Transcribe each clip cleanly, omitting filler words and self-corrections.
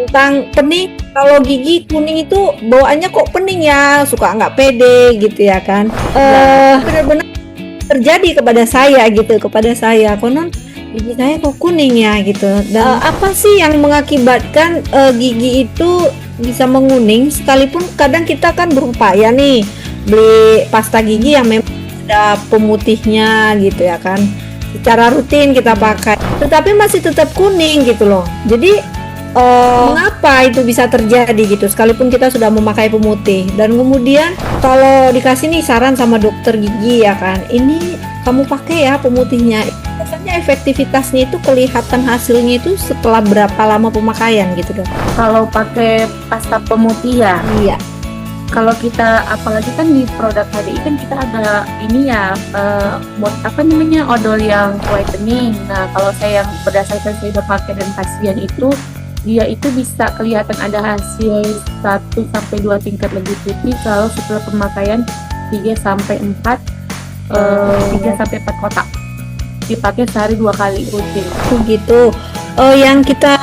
tentang pening. Kalau gigi kuning itu bawaannya kok pening ya, suka nggak pede gitu ya kan. Benar-benar terjadi kepada saya konon gigi saya kok kuning ya gitu. Dan apa sih yang mengakibatkan gigi itu bisa menguning, sekalipun kadang kita kan berupaya nih beli pasta gigi yang memang ada pemutihnya gitu ya kan, secara rutin kita pakai, tetapi masih tetap kuning gitu loh. Jadi mengapa itu bisa terjadi gitu, sekalipun kita sudah memakai pemutih. Dan kemudian kalau dikasih nih saran sama dokter gigi ya kan, ini kamu pakai ya pemutihnya, biasanya efektivitasnya itu kelihatan hasilnya itu setelah berapa lama pemakaian gitu dok? Kalau pakai pasta pemutih ya, Iya. kalau kita apalagi kan di produk HDI kan kita ada ini ya, odol yang whitening. Nah kalau saya yang berdasarkan saya udah pakai dan pasien itu, dia itu bisa kelihatan ada hasil 1-2 tingkat lebih putih kalau setelah pemakaian 3-4 kotak dipakai sehari 2 kali rutin. Begitu. Yang kita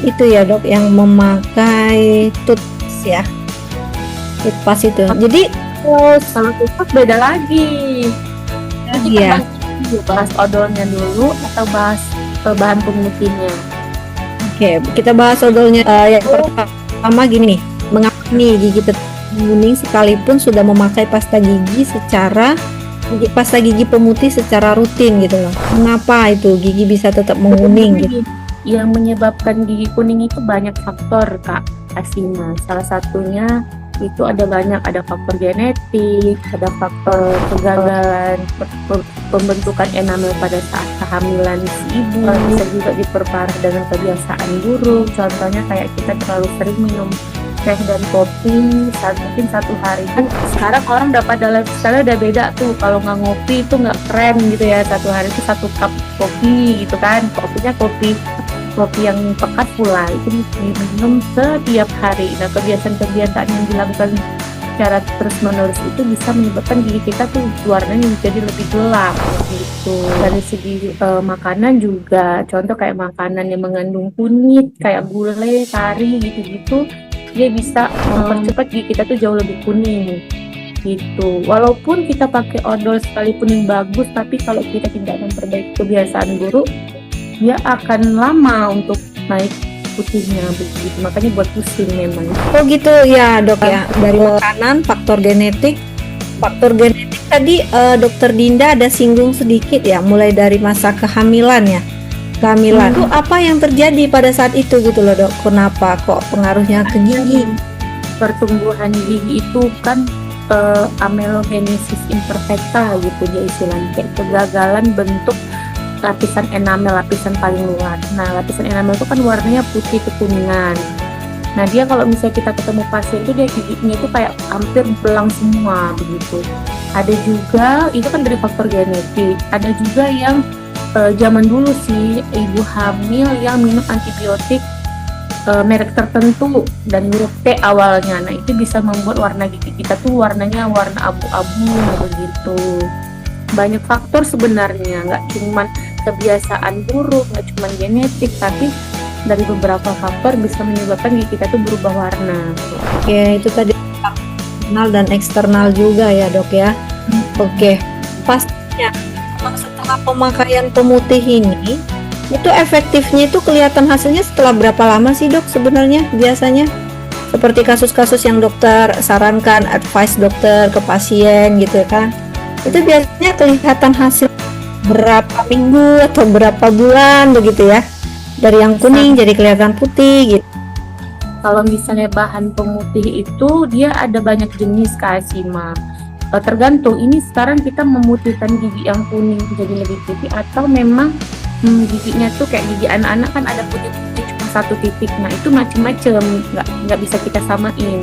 itu ya dok, yang memakai toothpaste ya, toothpaste itu. Jadi Kalau toothpaste beda lagi. Jadi iya. kita bahas odolnya dulu atau bahas bahan pemutihnya. Oke, kita bahas odolnya. Yang pertama gini nih, mengapa nih gigi tetap kuning sekalipun sudah memakai pasta gigi pemutih secara rutin gitu loh. Mengapa itu gigi bisa tetap menguning gitu? Yang menyebabkan gigi kuning itu banyak faktor Kak Asima. Salah satunya itu ada faktor genetik, ada faktor kegagalan pembentukan enamel pada saat kehamilan si ibu, bisa juga diperparah dengan kebiasaan buruk. Contohnya kayak kita terlalu sering minum teh dan kopi mungkin satu hari. Kan sekarang orang udah pada lifestyle udah beda tuh, kalau nggak ngopi itu nggak keren gitu ya, satu hari itu 1 cup kopi gitu kan, kopinya kopi yang pekat pula, itu diminum setiap hari. Nah kebiasaan-kebiasaan yang dilakukan secara terus menerus itu bisa menyebabkan gigi kita tuh warnanya menjadi lebih gelap gitu. Dari segi makanan juga, contoh kayak makanan yang mengandung kunyit kayak gulai, kari gitu-gitu, dia bisa mempercepat gigi kita tuh jauh lebih kuning gitu. Walaupun kita pakai odol sekalipun yang bagus, tapi kalau kita tidak memperbaiki kebiasaan buruk, dia akan lama untuk naik putihnya begitu. Makanya buat pusing memang. Oh gitu ya dok ya. Dari makanan, faktor genetik tadi dokter Dinda ada singgung sedikit ya, mulai dari masa kehamilan ya. Itu apa yang terjadi pada saat itu gitu loh dok? Kenapa kok pengaruhnya ke gigi? Pertumbuhan gigi itu kan amelogenesis imperfecta gitu dia istilahnya, kayak kegagalan bentuk lapisan enamel, lapisan paling luar. Nah lapisan enamel itu kan warnanya putih kekuningan. Nah dia kalau misalnya kita ketemu pasien itu, dia giginya itu kayak hampir belang semua begitu. Ada juga itu kan dari faktor genetik. Ada juga yang zaman dulu sih ibu hamil yang minum antibiotik merek tertentu dan huruf T awalnya. Nah itu bisa membuat warna gigi kita tuh warnanya warna abu-abu begitu. Banyak faktor sebenarnya, nggak cuman kebiasaan buruk, nggak cuman genetik, tapi dari beberapa faktor bisa menyebabkan gigi kita tuh berubah warna. Oke, itu tadi internal dan eksternal juga ya dok ya. Oke, pastinya setelah pemakaian pemutih ini, itu efektifnya itu kelihatan hasilnya setelah berapa lama sih dok sebenarnya biasanya? Seperti kasus-kasus yang dokter sarankan, advice dokter ke pasien gitu kan, itu biasanya kelihatan hasil berapa minggu atau berapa bulan begitu ya, dari yang kuning jadi kelihatan putih gitu. Kalau misalnya bahan pemutih itu dia ada banyak jenis Kak Asima. Tergantung ini sekarang kita memutihkan gigi yang kuning jadi lebih putih atau memang giginya tuh kayak gigi anak-anak kan ada putih-putih cuma 1 titik. Nah itu macam-macam, nggak bisa kita samain.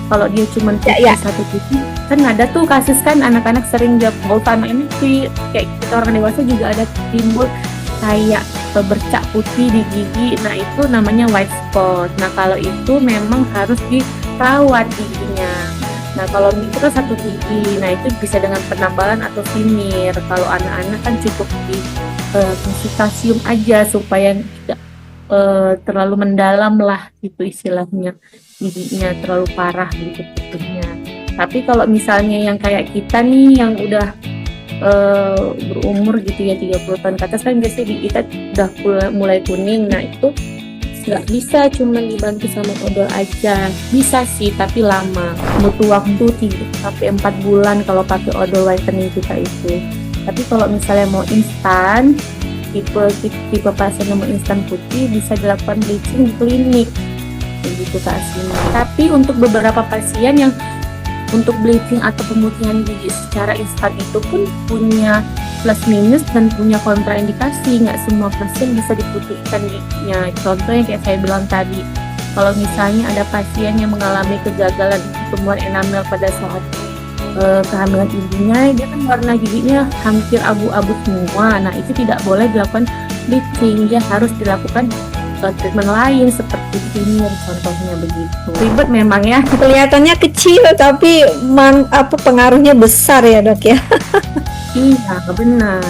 Kalau dia cuma putih 1 titik, kan ada tuh kasus kan anak-anak sering jawab tanah ini sih, kayak kita orang dewasa juga ada timbul kayak bercak putih di gigi. Nah itu namanya white spot. Nah kalau itu memang harus dirawat giginya. Nah kalau itu kan 1 gigi, nah itu bisa dengan penambalan atau veneer. Kalau anak-anak kan cukup di kalsium aja supaya tidak terlalu mendalam lah gitu istilahnya, giginya terlalu parah gitu putihnya. Tapi kalau misalnya yang kayak kita nih yang udah berumur gitu ya 30 tahun ke atas kan biasanya gigi kita udah mulai kuning. Nah itu nggak bisa cuma dibantu sama odol aja, bisa sih tapi lama, butuh waktu 3 sampai 4 bulan kalau pakai odol whitening kita itu. Tapi kalau misalnya mau instan, tipe pasien yang mau instan putih bisa dilakukan bleaching di klinik begitu Kak Asina. Tapi untuk beberapa pasien yang untuk bleaching atau pemutihan gigi secara instan itu pun punya plus minus dan punya kontraindikasi. Nggak semua pasien bisa diputihkan giginya. Contohnya kayak saya bilang tadi, kalau misalnya ada pasien yang mengalami kegagalan pertumbuhan enamel pada saat kehamilan ibunya, dia kan warna giginya hampir abu-abu semua. Nah itu tidak boleh dilakukan bleaching, dia harus dilakukan treatment lain seperti veneer contohnya begitu. Ribet memang ya. Kelihatannya kecil tapi pengaruhnya besar ya dok ya. Iya benar.